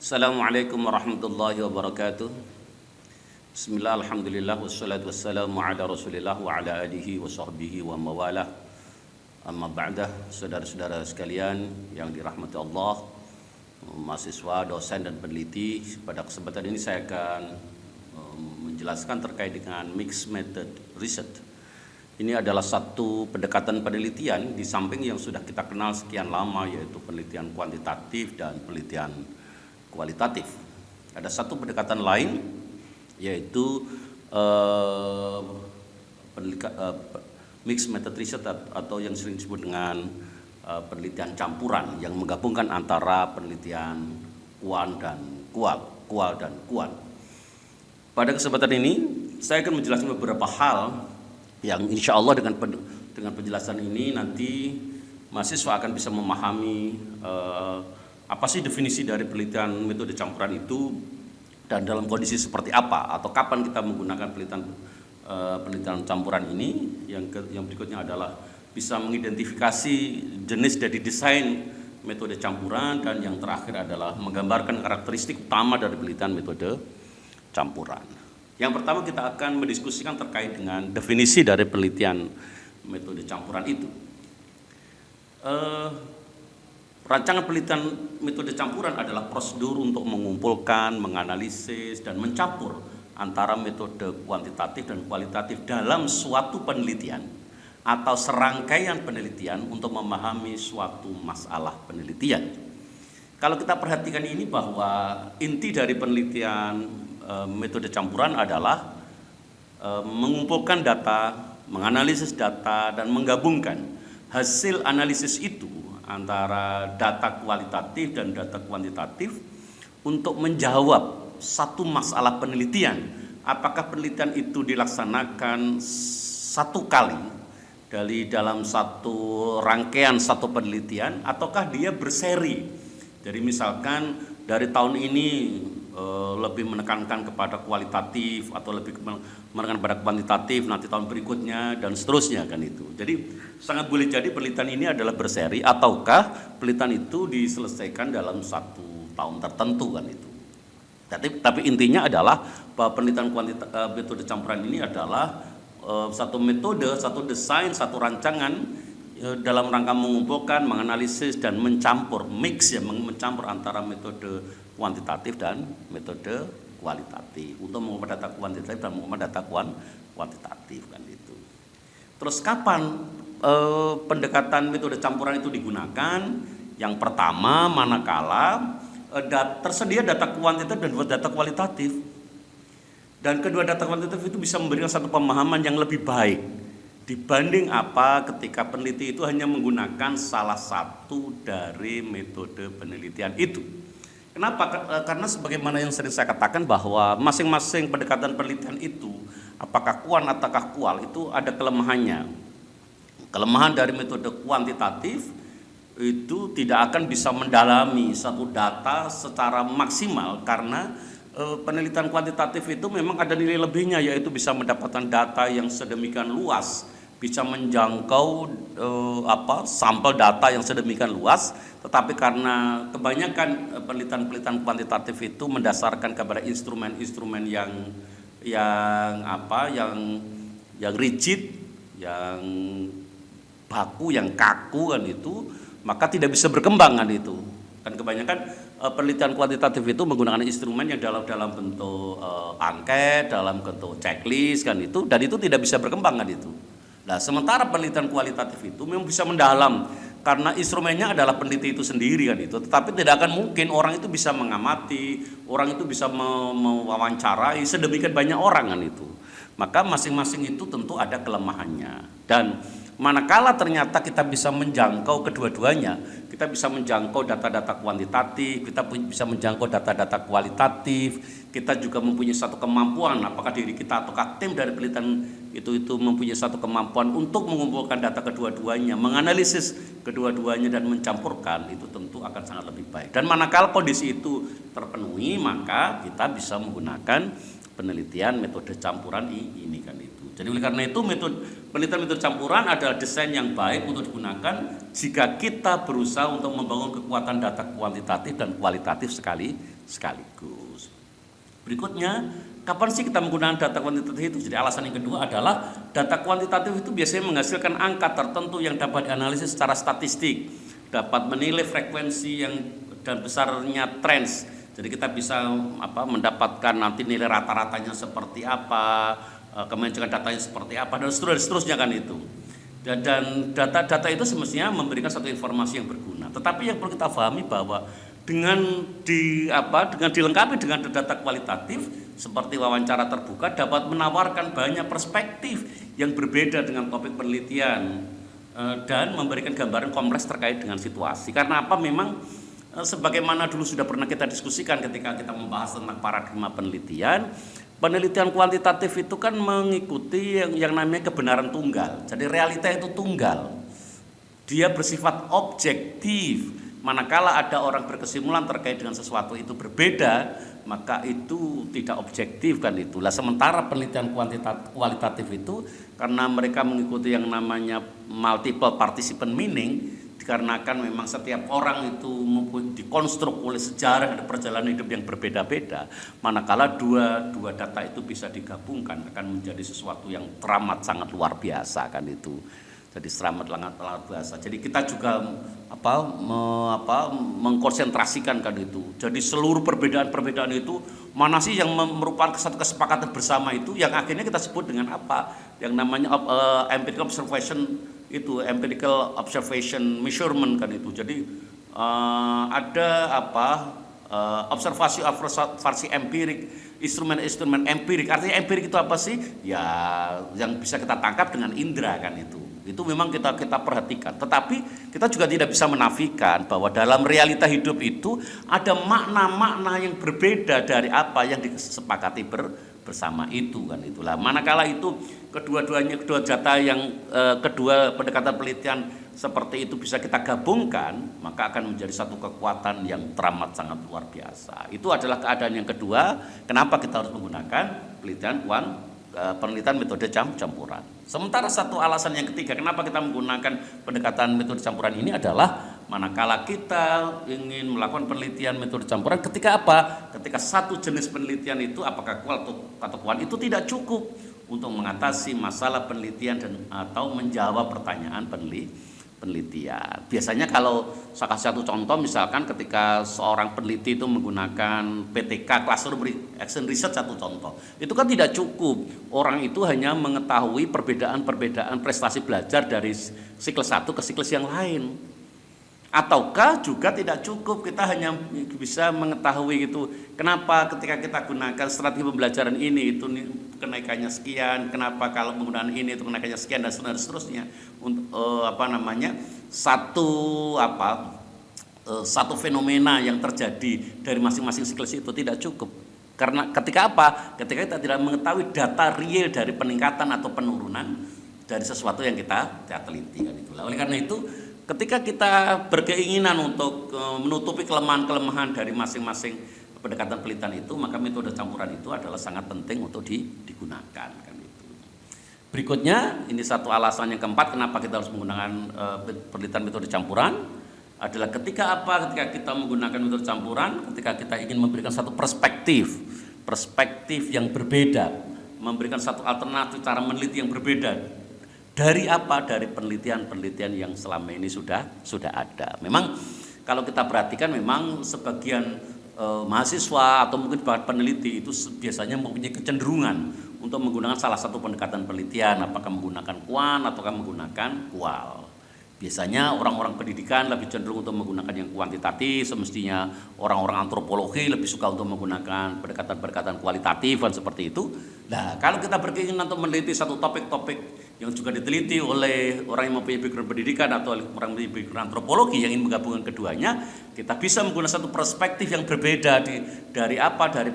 Assalamualaikum warahmatullahi wabarakatuh. Bismillah, alhamdulillah, wassalatu wassalamu ala rasulillah wa ala alihi wa sahbihi wa mawalah. Amma ba'dah, saudara-saudara sekalian yang dirahmati Allah, mahasiswa, dosen dan peneliti. Pada kesempatan ini saya akan menjelaskan terkait dengan mixed method research. Ini adalah satu pendekatan penelitian di samping yang sudah kita kenal sekian lama, yaitu penelitian kuantitatif dan penelitian kualitatif. Ada satu pendekatan lain, yaitu mixed method research atau yang sering disebut dengan penelitian campuran yang menggabungkan antara penelitian kuan dan kual dan kuan. Pada kesempatan ini saya akan menjelaskan beberapa hal yang insya Allah dengan penjelasan ini nanti mahasiswa akan bisa memahami apa sih definisi dari penelitian metode campuran itu dan dalam kondisi seperti apa atau kapan kita menggunakan penelitian campuran ini. Yang berikutnya adalah bisa mengidentifikasi jenis dari desain metode campuran, dan yang terakhir adalah menggambarkan karakteristik utama dari penelitian metode campuran. Yang pertama kita akan mendiskusikan terkait dengan definisi dari penelitian metode campuran itu. Rancangan penelitian metode campuran adalah prosedur untuk mengumpulkan, menganalisis, dan mencampur antara metode kuantitatif dan kualitatif dalam suatu penelitian atau serangkaian penelitian untuk memahami suatu masalah penelitian. Kalau kita perhatikan ini, bahwa inti dari penelitian metode campuran adalah mengumpulkan data, menganalisis data, dan menggabungkan hasil analisis itu antara data kualitatif dan data kuantitatif untuk menjawab satu masalah penelitian. Apakah penelitian itu dilaksanakan satu kali dalam satu rangkaian satu penelitian, ataukah dia berseri. Jadi misalkan dari tahun ini lebih menekankan kepada kualitatif atau lebih menekankan pada kuantitatif, nanti tahun berikutnya dan seterusnya kan itu. Jadi sangat boleh jadi penelitian ini adalah berseri, ataukah penelitian itu diselesaikan dalam satu tahun tertentu kan itu. Tapi intinya adalah bahwa penelitian metode campuran ini adalah satu metode, satu desain, satu rancangan dalam rangka mengumpulkan, menganalisis, dan mencampur, mencampur antara metode kuantitatif dan metode kualitatif untuk mengumpulkan data kuantitatif dan mengumpulkan data kuantitatif kan itu. Terus kapan pendekatan metode campuran itu digunakan? Yang pertama, manakala tersedia data kuantitatif dan data kualitatif, dan kedua data kuantitatif itu bisa memberikan satu pemahaman yang lebih baik dibanding ketika peneliti itu hanya menggunakan salah satu dari metode penelitian itu. Kenapa? Karena sebagaimana yang sering saya katakan, bahwa masing-masing pendekatan penelitian itu, apakah kuan ataukah kual, itu ada kelemahannya. Kelemahan dari metode kuantitatif itu tidak akan bisa mendalami satu data secara maksimal, karena penelitian kuantitatif itu memang ada nilai lebihnya, yaitu bisa mendapatkan data yang sedemikian luas, bisa menjangkau sampel data yang sedemikian luas. Tetapi karena kebanyakan penelitian kuantitatif itu mendasarkan kepada instrumen-instrumen yang rigid, yang baku, yang kaku kan itu, maka tidak bisa berkembang kan itu. Kan kebanyakan penelitian kuantitatif itu menggunakan instrumen yang dalam bentuk angket, dalam bentuk checklist kan itu, dan itu tidak bisa berkembang kan itu. Nah, sementara penelitian kualitatif itu memang bisa mendalam, karena instrumennya adalah peneliti itu sendiri kan itu. Tetapi tidak akan mungkin orang itu bisa mengamati, orang itu bisa mewawancarai sedemikian banyak orang kan itu. Maka masing-masing itu tentu ada kelemahannya. Dan manakala ternyata kita bisa menjangkau kedua-duanya, kita bisa menjangkau data-data kuantitatif, kita bisa menjangkau data-data kualitatif, kita juga mempunyai satu kemampuan, apakah diri kita ataukah tim dari penelitian itu mempunyai satu kemampuan untuk mengumpulkan data kedua-duanya, menganalisis kedua-duanya dan mencampurkan, itu tentu akan sangat lebih baik. Dan manakala kondisi itu terpenuhi, maka kita bisa menggunakan penelitian metode campuran ini kan itu. Jadi oleh karena itu penelitian metode campuran adalah desain yang baik untuk digunakan jika kita berusaha untuk membangun kekuatan data kuantitatif dan kualitatif sekaligus. Berikutnya, kapan sih kita menggunakan data kuantitatif itu? Jadi alasan yang kedua adalah data kuantitatif itu biasanya menghasilkan angka tertentu yang dapat dianalisis secara statistik, dapat menilai frekuensi yang dan besarnya trends. Jadi kita bisa mendapatkan nanti nilai rata-ratanya seperti apa, kemudian datanya seperti apa, dan seterusnya kan itu. Dan data-data itu semestinya memberikan satu informasi yang berguna. Tetapi yang perlu kita pahami bahwa dengan dilengkapi dengan data kualitatif seperti wawancara terbuka dapat menawarkan banyak perspektif yang berbeda dengan topik penelitian dan memberikan gambaran kompleks terkait dengan situasi. Karena apa? Memang sebagaimana dulu sudah pernah kita diskusikan ketika kita membahas tentang paradigma penelitian kuantitatif itu kan mengikuti yang namanya kebenaran tunggal. Jadi realita itu tunggal. Dia bersifat objektif. Manakala ada orang berkesimpulan terkait dengan sesuatu itu berbeda, maka itu tidak objektif kan itulah. Sementara penelitian kualitatif itu karena mereka mengikuti yang namanya multiple participant meaning, dikarenakan memang setiap orang itu dikonstruk oleh sejarah dan perjalanan hidup yang berbeda-beda, manakala dua data itu bisa digabungkan akan menjadi sesuatu yang teramat sangat luar biasa kan itu. Jadi teramat sangat luar biasa. Jadi kita juga mengkonsentrasikan kan itu. Jadi seluruh perbedaan-perbedaan itu mana sih yang merupakan satu kesepakatan bersama itu yang akhirnya kita sebut dengan apa? Yang namanya empirical observation measurement kan itu. Jadi ada observasi empirik, instrumen empirik. Artinya empirik itu apa sih? Ya yang bisa kita tangkap dengan indera kan itu. Itu memang kita perhatikan. Tetapi kita juga tidak bisa menafikan bahwa dalam realita hidup itu ada makna-makna yang berbeda dari apa yang disepakati bersama itu kan itulah. Manakala itu kedua pendekatan penelitian seperti itu bisa kita gabungkan, maka akan menjadi satu kekuatan yang teramat sangat luar biasa. Itu adalah keadaan yang kedua, kenapa kita harus menggunakan penelitian metode campuran. Sementara satu alasan yang ketiga kenapa kita menggunakan pendekatan metode campuran ini adalah manakala kita ingin melakukan penelitian metode campuran ketika apa? Ketika satu jenis penelitian itu apakah kual atau kuan itu tidak cukup untuk mengatasi masalah penelitian atau menjawab pertanyaan penelitian. Biasanya kalau salah satu contoh misalkan ketika seorang peneliti itu menggunakan PTK Classroom Action Research satu contoh, itu kan tidak cukup. Orang itu hanya mengetahui perbedaan prestasi belajar dari siklus satu ke siklus yang lain. Ataukah juga tidak cukup kita hanya bisa mengetahui gitu. Kenapa ketika kita gunakan strategi pembelajaran ini itu kenaikannya sekian, kenapa kalau menggunakan ini itu kenaikannya sekian dan seterusnya. Untuk satu fenomena yang terjadi dari masing-masing siklus itu tidak cukup. Karena ketika apa? Ketika kita tidak mengetahui data real dari peningkatan atau penurunan dari sesuatu yang kita teliti kan itulah. Oleh karena itu ketika kita berkeinginan untuk menutupi kelemahan-kelemahan dari masing-masing pendekatan penelitian itu, maka metode campuran itu adalah sangat penting untuk digunakan kan itu. Berikutnya, ini satu alasan yang keempat kenapa kita harus menggunakan penelitian metode campuran adalah ketika kita menggunakan metode campuran, ketika kita ingin memberikan satu perspektif yang berbeda, memberikan satu alternatif cara meneliti yang berbeda. Dari penelitian yang selama ini sudah ada. Memang kalau kita perhatikan memang sebagian mahasiswa atau mungkin peneliti itu biasanya mempunyai kecenderungan untuk menggunakan salah satu pendekatan penelitian, apakah menggunakan kuan ataukah menggunakan kual. Biasanya orang-orang pendidikan lebih cenderung untuk menggunakan yang kuantitatif, semestinya orang-orang antropologi lebih suka untuk menggunakan pendekatan kualitatif dan seperti itu. Nah, kalau kita berkeinginan untuk meneliti satu topik-topik yang juga diteliti oleh orang yang mempunyai background pendidikan atau orang yang mempunyai background antropologi yang ingin menggabungkan keduanya, kita bisa menggunakan satu perspektif yang berbeda dari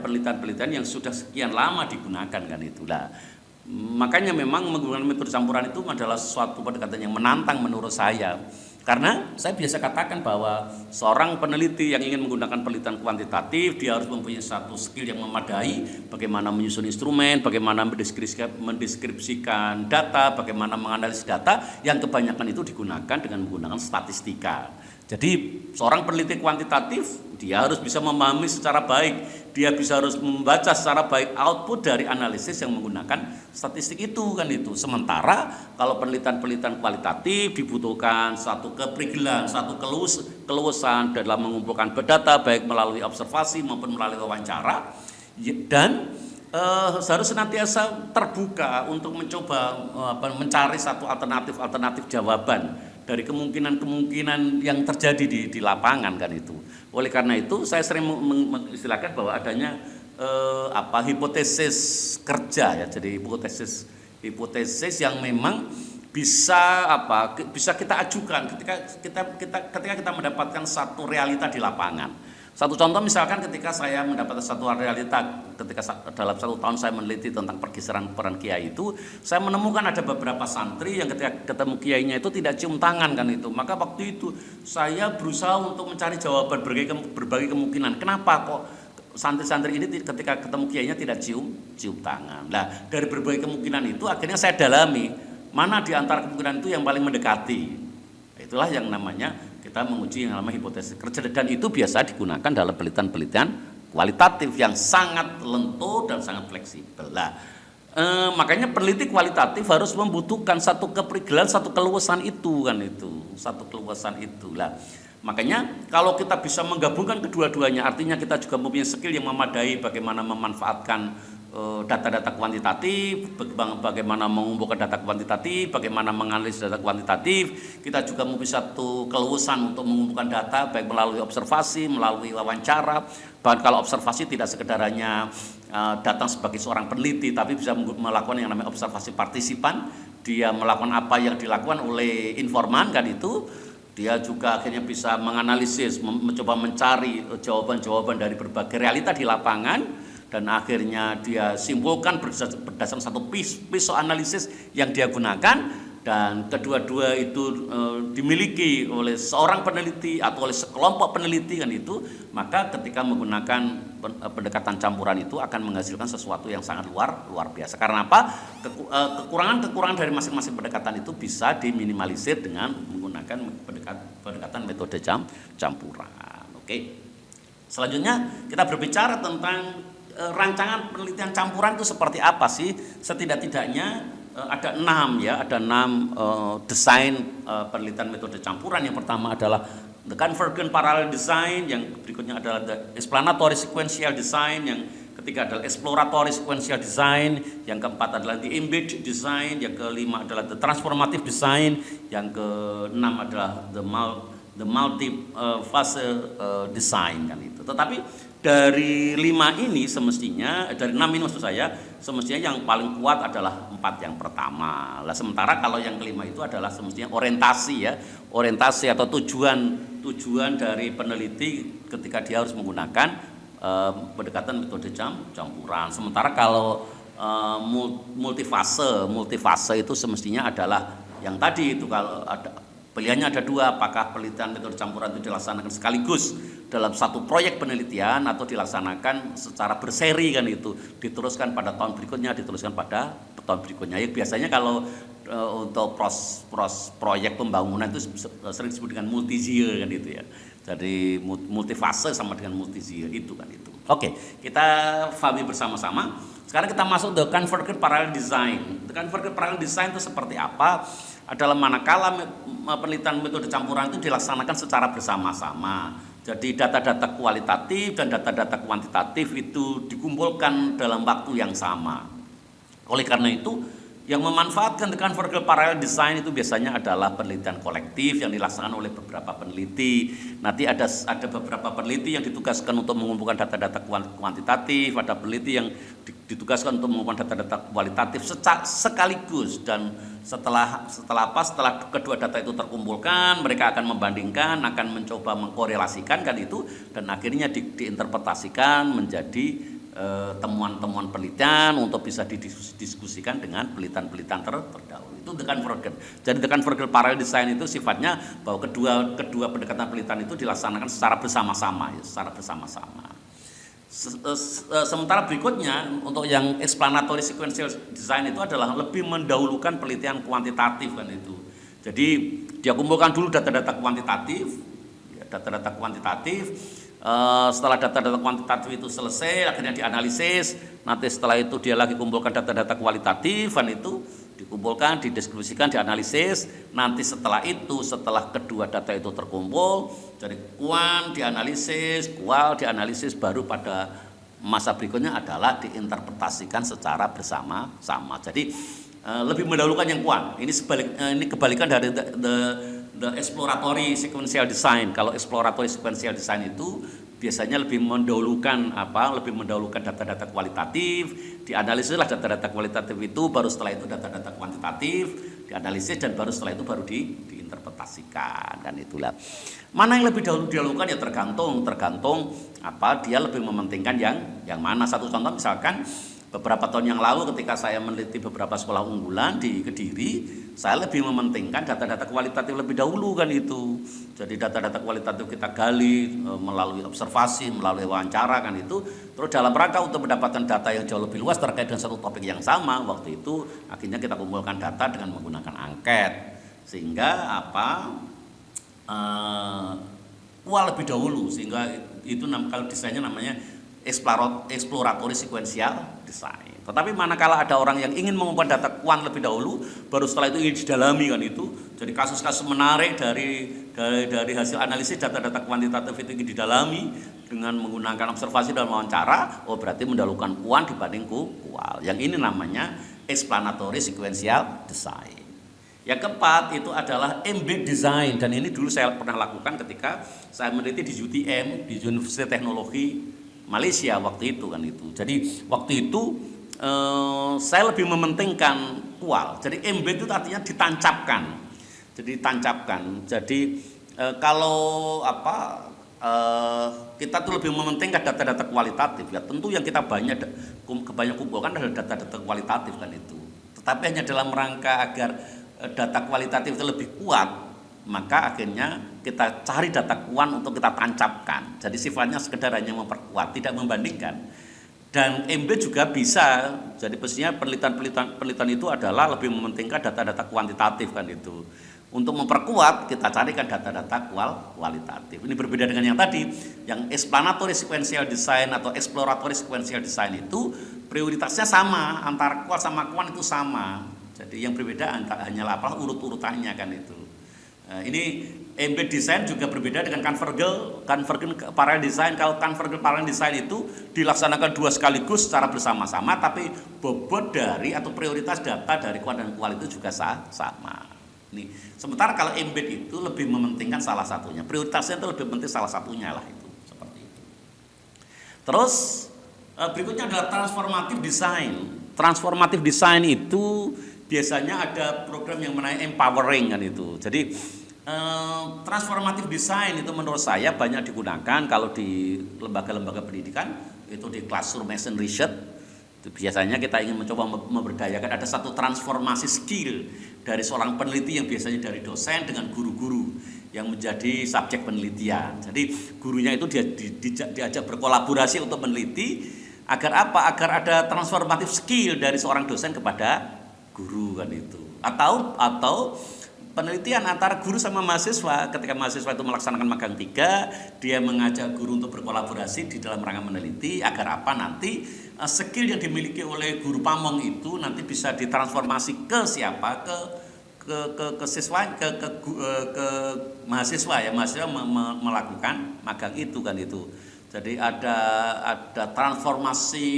penelitian-penelitian yang sudah sekian lama digunakan kan itulah. Makanya memang menggunakan metode campuran itu adalah suatu pendekatan yang menantang menurut saya. Karena saya biasa katakan bahwa seorang peneliti yang ingin menggunakan penelitian kuantitatif, dia harus mempunyai satu skill yang memadai, bagaimana menyusun instrumen, bagaimana mendeskripsikan data, bagaimana menganalisis data, yang kebanyakan itu digunakan dengan menggunakan statistika. Jadi seorang peneliti kuantitatif dia harus bisa memahami secara baik, dia harus membaca secara baik output dari analisis yang menggunakan statistik itu kan itu. Sementara kalau penelitian-penelitian kualitatif dibutuhkan satu keprigelan, satu keluasan dalam mengumpulkan data baik melalui observasi maupun melalui wawancara, dan harus senantiasa terbuka untuk mencoba mencari satu alternatif jawaban dari kemungkinan-kemungkinan yang terjadi di lapangan kan itu. Oleh karena itu saya sering mengistilahkan bahwa adanya hipotesis kerja ya. Jadi hipotesis yang memang bisa kita ajukan ketika kita mendapatkan satu realita di lapangan. Satu contoh misalkan ketika saya mendapatkan satu realita ketika dalam 1 tahun saya meneliti tentang pergeseran peran kiai itu, saya menemukan ada beberapa santri yang ketika ketemu kiainya itu tidak cium tangan kan itu. Maka waktu itu saya berusaha untuk mencari jawaban berbagai kemungkinan. Kenapa kok santri-santri ini ketika ketemu kiainya tidak cium tangan. Nah, dari berbagai kemungkinan itu akhirnya saya dalami mana di antara kemungkinan itu yang paling mendekati. Itulah yang namanya kita menguji yang namanya hipotesis kerja, dan itu biasa digunakan dalam penelitian-penelitian kualitatif yang sangat lentur dan sangat fleksibel. Nah, makanya peneliti kualitatif harus membutuhkan satu keprigelan, satu keluasan itu kan itu, satu keluasan itu. Lah, makanya kalau kita bisa menggabungkan kedua-duanya, artinya kita juga mempunyai skill yang memadai bagaimana memanfaatkan data-data kuantitatif, bagaimana mengumpulkan data kuantitatif, bagaimana menganalisis data kuantitatif. Kita juga mempunyai satu keluasan untuk mengumpulkan data baik melalui observasi, melalui wawancara. Bahkan kalau observasi tidak sekedar hanya datang sebagai seorang peneliti, tapi bisa melakukan yang namanya observasi partisipan. Dia melakukan apa yang dilakukan oleh informan kan itu. Dia juga akhirnya bisa menganalisis, mencoba mencari jawaban-jawaban dari berbagai realita di lapangan. Dan akhirnya dia simpulkan berdasarkan satu piece analisis yang dia gunakan, dan kedua-dua itu dimiliki oleh seorang peneliti atau oleh sekelompok peneliti kan itu. Maka ketika menggunakan pendekatan campuran itu akan menghasilkan sesuatu yang sangat luar biasa. Karena apa? Kekurangan dari masing-masing pendekatan itu bisa diminimalisir dengan menggunakan pendekatan metode campuran. Oke. Selanjutnya kita berbicara tentang rancangan penelitian campuran itu seperti apa sih? Setidak-tidaknya ada 6 desain penelitian metode campuran. Yang pertama adalah the convergent parallel design, yang berikutnya adalah the explanatory sequential design, yang ketiga adalah exploratory sequential design, yang keempat adalah the embedded design, yang kelima adalah the transformative design, yang keenam adalah the multi phase design kan itu. Tetapi dari 5 ini semestinya, dari 6 ini maksud saya, semestinya yang paling kuat adalah 4 yang pertama. Lah, sementara kalau yang kelima itu adalah semestinya orientasi atau tujuan dari peneliti ketika dia harus menggunakan pendekatan metode campuran. Sementara kalau multifase itu semestinya adalah yang tadi itu, kalau ada pilihannya ada 2, apakah penelitian metode campuran itu dilaksanakan sekaligus dalam satu proyek penelitian atau dilaksanakan secara berseri kan itu, diteruskan pada tahun berikutnya, Ya, biasanya kalau untuk proyek pembangunan itu sering disebut dengan multi year kan itu ya. Jadi multifase sama dengan multi year itu kan itu. Oke, kita pahami bersama-sama. Sekarang kita masuk the convergent parallel design. The convergent parallel design itu seperti apa? Adalah manakala penelitian metode campuran itu dilaksanakan secara bersama-sama. Jadi data-data kualitatif dan data-data kuantitatif itu dikumpulkan dalam waktu yang sama. Oleh karena itu, yang memanfaatkan the convergent parallel design itu biasanya adalah penelitian kolektif yang dilaksanakan oleh beberapa peneliti. Nanti ada beberapa peneliti yang ditugaskan untuk mengumpulkan data-data kuantitatif, ada peneliti yang ditugaskan untuk mengumpulkan data-data kualitatif sekaligus, dan setelah kedua data itu terkumpulkan, mereka akan membandingkan, akan mencoba mengkorelasikan kan itu, dan akhirnya diinterpretasikan menjadi temuan-temuan penelitian untuk bisa didiskusikan dengan penelitian-penelitian terdahulu. Itu the convergent. Jadi the convergent parallel design itu sifatnya bahwa kedua pendekatan penelitian itu dilaksanakan secara bersama-sama. Sementara berikutnya untuk yang explanatory sequential design itu adalah lebih mendahulukan penelitian kuantitatif kan itu. Jadi dia kumpulkan dulu data-data kuantitatif, Setelah data-data kuantitatif itu selesai, akhirnya dianalisis. Nanti setelah itu dia lagi kumpulkan data-data kualitatif, dan itu dikumpulkan, dideskripsikan, dianalisis. Nanti setelah itu, setelah kedua data itu terkumpul, jadi kuan dianalisis, kual dianalisis, baru pada masa berikutnya adalah diinterpretasikan secara bersama-sama. Jadi lebih mendahulukan yang kuan. Ini kebalikan dari the exploratory sequential design. Kalau exploratory sequential design itu biasanya lebih mendahulukan data-data kualitatif, dianalisislah data-data kualitatif itu, baru setelah itu data-data kuantitatif dianalisis, dan baru setelah itu baru diinterpretasikan. Dan itulah mana yang lebih dahulukan ya tergantung dia lebih mementingkan yang mana. Satu contoh misalkan beberapa tahun yang lalu ketika saya meneliti beberapa sekolah unggulan di Kediri, saya lebih mementingkan data-data kualitatif lebih dahulu kan itu. Jadi data-data kualitatif kita gali melalui observasi, melalui wawancara kan itu. Terus dalam rangka untuk mendapatkan data yang jauh lebih luas terkait dengan satu topik yang sama, waktu itu akhirnya kita kumpulkan data dengan menggunakan angket. Sehingga kual lebih dahulu, sehingga itu kalau desainnya namanya exploratory sequential design. Tetapi manakala ada orang yang ingin mengumpulkan data kuan lebih dahulu, baru setelah itu ingin didalami kan itu. Jadi kasus-kasus menarik dari hasil analisis data-data kuantitatif itu ingin didalami dengan menggunakan observasi dan wawancara, berarti mendahulukan kuan dibanding kual. Yang ini namanya explanatory sequential design. Yang keempat itu adalah embed design, dan ini dulu saya pernah lakukan ketika saya meneliti di UTM, di Universitas Teknologi Malaysia waktu itu kan itu. Jadi waktu itu saya lebih mementingkan kual. Jadi embed itu artinya ditancapkan. Jadi kalau kita tuh lebih mementingkan data-data kualitatif ya. Tentu yang kita kebanyakan kumpulkan adalah data-data kualitatif kan itu. Tetapi hanya dalam rangka agar data kualitatif itu lebih kuat, maka akhirnya kita cari data kuan untuk kita tancapkan. Jadi sifatnya sekedar hanya memperkuat, tidak membandingkan. Dan embed juga bisa. Jadi pastinya penelitian itu adalah lebih mementingkan data-data kuantitatif kan itu. Untuk memperkuat kita carikan data-data kualitatif. Ini berbeda dengan yang tadi, yang explanatory sequential design atau exploratory sequential design itu prioritasnya sama, antara kual sama kuan itu sama. Jadi yang berbeda hanyalah urut-urutannya kan itu. Ini embed design juga berbeda dengan convergent parallel design. Kalau convergent parallel design itu dilaksanakan dua sekaligus secara bersama-sama, tapi bobot dari atau prioritas data dari kuan dan kual itu juga sama. Ini sementara kalau embed itu lebih mementingkan salah satunya, prioritasnya itu lebih penting salah satunya lah itu, seperti itu. Terus berikutnya adalah transformative design. Transformative design itu biasanya ada program yang mengenai empowering kan itu. Jadi transformative design itu menurut saya banyak digunakan kalau di lembaga-lembaga pendidikan, itu di classroom and research. Itu biasanya kita ingin mencoba memberdayakan ada satu transformasi skill dari seorang peneliti yang biasanya dari dosen dengan guru-guru yang menjadi subjek penelitian. Jadi gurunya itu diajak berkolaborasi untuk meneliti agar apa? Agar ada transformative skill dari seorang dosen kepada guru kan itu. Atau penelitian antara guru sama mahasiswa, ketika mahasiswa itu melaksanakan magang 3, dia mengajak guru untuk berkolaborasi di dalam rangka meneliti agar apa nanti skill yang dimiliki oleh guru pamong itu nanti bisa ditransformasi ke siapa, ke siswa, ke mahasiswa ya, mahasiswa melakukan magang itu kan itu. Jadi ada transformasi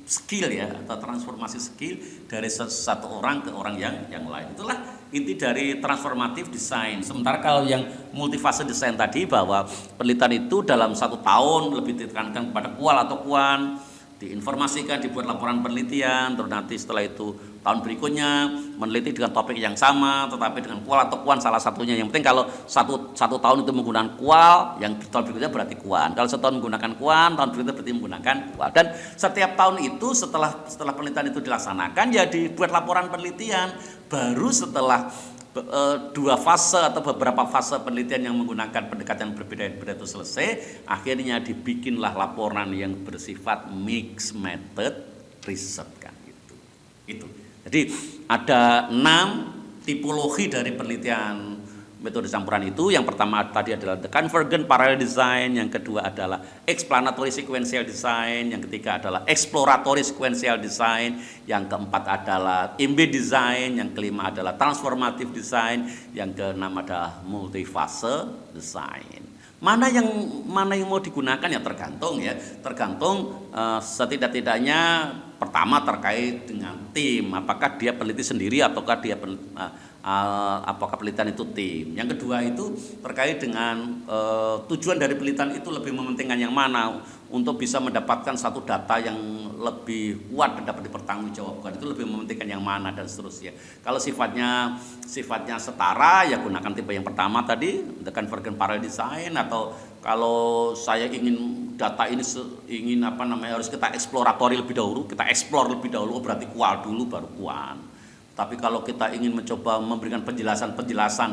skill ya, atau transformasi skill dari satu orang ke orang yang lain. Itulah inti dari transformative design. Sementara kalau yang multifase design tadi, bahwa penelitian itu dalam 1 tahun lebih ditekankan kepada kual atau kuan, diinformasikan, dibuat laporan penelitian, terus nanti setelah itu tahun berikutnya meneliti dengan topik yang sama tetapi dengan kual atau kuan salah satunya. Yang penting kalau satu tahun itu menggunakan kual, yang tahun berikutnya berarti kuan. Kalau setahun menggunakan kuan, tahun berikutnya berarti menggunakan kual. Dan setiap tahun itu setelah penelitian itu dilaksanakan ya dibuat laporan penelitian. Baru setelah 2 fase atau beberapa fase penelitian yang menggunakan pendekatan berbeda-beda itu selesai, akhirnya dibikinlah laporan yang bersifat mixed method research kan itu. Jadi ada 6 tipologi dari penelitian metode campuran itu. Yang pertama tadi adalah the convergent parallel design, yang kedua adalah explanatory sequential design, yang ketiga adalah exploratory sequential design, yang keempat adalah embed design, yang kelima adalah transformative design, yang keenam adalah multifase design. Mana yang mau digunakan ya tergantung setidak-tidaknya. Pertama terkait dengan tim, apakah dia peneliti sendiri ataukah dia apakah penelitian itu tim. Yang kedua itu terkait dengan tujuan dari penelitian itu lebih mementingkan yang mana untuk bisa mendapatkan satu data yang lebih kuat dan dapat dipertanggungjawabkan, itu lebih mementingkan yang mana dan seterusnya. Kalau sifatnya setara ya gunakan tipe yang pertama tadi, the convergent parallel design. Atau kalau saya ingin data ini harus kita eksploratory lebih dahulu, kita explore lebih dahulu, berarti kual dulu baru kuan. Tapi kalau kita ingin mencoba memberikan penjelasan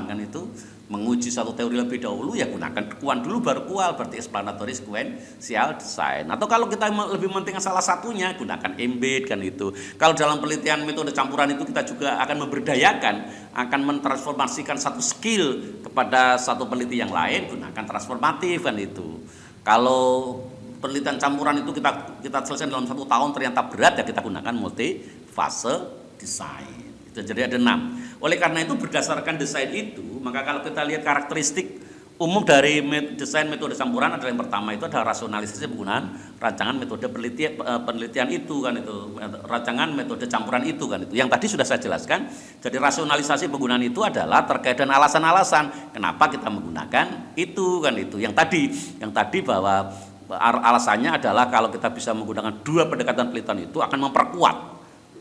kan itu, menguji satu teori lebih dahulu, ya gunakan kuan dulu baru kual, berarti explanatory sequential design. Atau kalau kita lebih mementingkan salah satunya, gunakan embed kan itu. Kalau dalam penelitian metode campuran itu kita juga akan memberdayakan, akan mentransformasikan satu skill kepada satu peneliti yang lain, gunakan transformatif kan itu. Kalau penelitian campuran itu kita selesai dalam 1 tahun ternyata berat, ya kita gunakan multifase design. Jadi ada 6. Oleh karena itu berdasarkan desain itu, maka kalau kita lihat karakteristik umum dari desain metode campuran adalah yang pertama itu adalah rasionalisasi penggunaan rancangan metode penelitian itu kan itu, rancangan metode campuran itu kan itu. Yang tadi sudah saya jelaskan. Jadi rasionalisasi penggunaan itu adalah terkait dengan alasan-alasan kenapa kita menggunakan itu kan itu. Yang tadi bahwa alasannya adalah kalau kita bisa menggunakan 2 pendekatan penelitian itu akan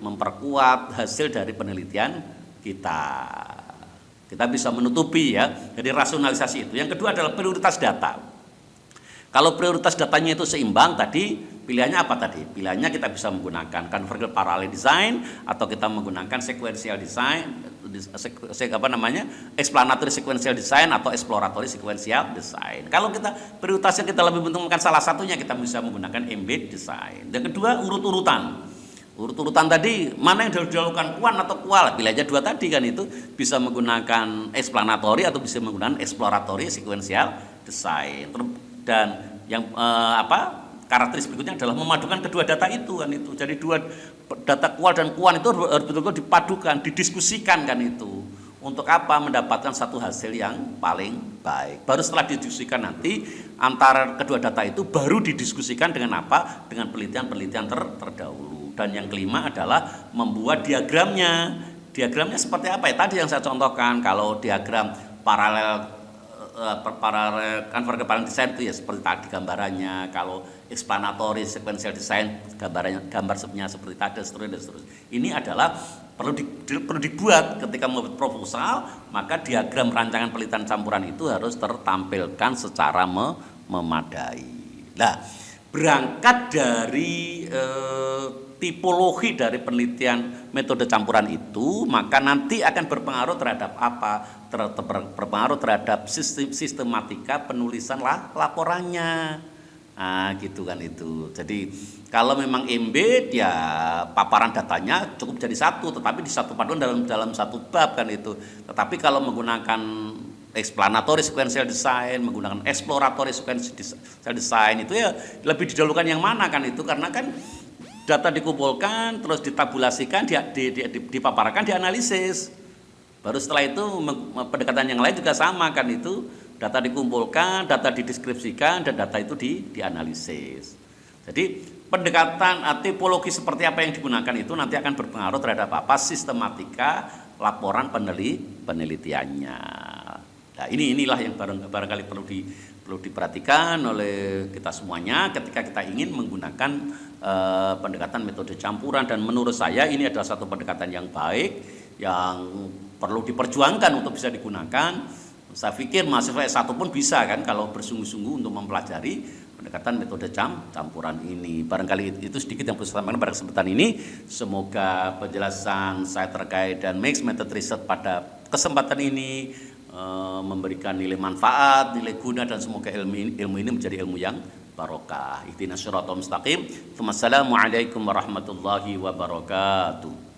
memperkuat hasil dari penelitian kita. Kita bisa menutupi ya. Jadi rasionalisasi itu. Yang kedua adalah prioritas data. Kalau prioritas datanya itu seimbang tadi, pilihannya apa tadi? Pilihannya kita bisa menggunakan convergent parallel design, atau kita menggunakan sequential design, explanatory sequential design atau exploratory sequential design. Kalau prioritasnya kita lebih menentukan salah satunya, kita bisa menggunakan embed design. Yang kedua urut-urutan tadi, mana yang dilakukan kuan atau kual, pilih aja 2 tadi kan itu, bisa menggunakan explanatory atau bisa menggunakan exploratory sequential design. Dan yang karakteristik berikutnya adalah memadukan kedua data itu kan itu. Jadi 2 data kual dan kuan itu harus betul-betul dipadukan, didiskusikan kan itu. Untuk apa? Mendapatkan satu hasil yang paling baik. Baru setelah didiskusikan nanti antara kedua data itu baru didiskusikan dengan apa? Dengan penelitian terdahulu. Dan yang kelima adalah membuat diagramnya. Diagramnya seperti apa ya? Tadi yang saya contohkan, kalau diagram paralel convergent parallel design itu ya seperti tadi gambarannya. Kalau explanatory sequential design gambarnya seperti tadi, seterusnya. Ini adalah perlu dibuat ketika membuat proposal, maka diagram rancangan penelitian campuran itu harus tertampilkan secara memadai. Nah, berangkat dari tipologi dari penelitian metode campuran itu, maka nanti akan berpengaruh terhadap apa? Berpengaruh terhadap sistematika penulisan laporannya. Nah, gitu kan itu. Jadi kalau memang embed ya paparan datanya cukup jadi satu, tetapi di satu paduan dalam satu bab kan itu. Tetapi kalau menggunakan explanatory sequential design, menggunakan exploratory sequential design itu ya lebih didahulukan yang mana kan itu, karena kan data dikumpulkan, terus ditabulasikan, dipaparkan, dianalisis. Baru setelah itu pendekatan yang lain juga sama kan itu, data dikumpulkan, data dideskripsikan, dan data itu dianalisis. Jadi pendekatan tipologi seperti apa yang digunakan itu nanti akan berpengaruh terhadap apa? Sistematika laporan penelitiannya. Nah, inilah yang barangkali perlu diperhatikan oleh kita semuanya ketika kita ingin menggunakan pendekatan metode campuran. Dan menurut saya ini adalah satu pendekatan yang baik yang perlu diperjuangkan untuk bisa digunakan. Saya pikir mahasiswa S1 pun bisa kan kalau bersungguh-sungguh untuk mempelajari pendekatan metode campuran ini. Barangkali itu sedikit yang bisa saya sampaikan pada kesempatan ini. Semoga penjelasan saya terkait dan mixed method research pada kesempatan ini memberikan nilai manfaat, nilai guna, dan semoga ilmu ini menjadi ilmu yang barokah. Ihdinas siratal mustaqim. Wassalamualaikum warahmatullahi wabarakatuh.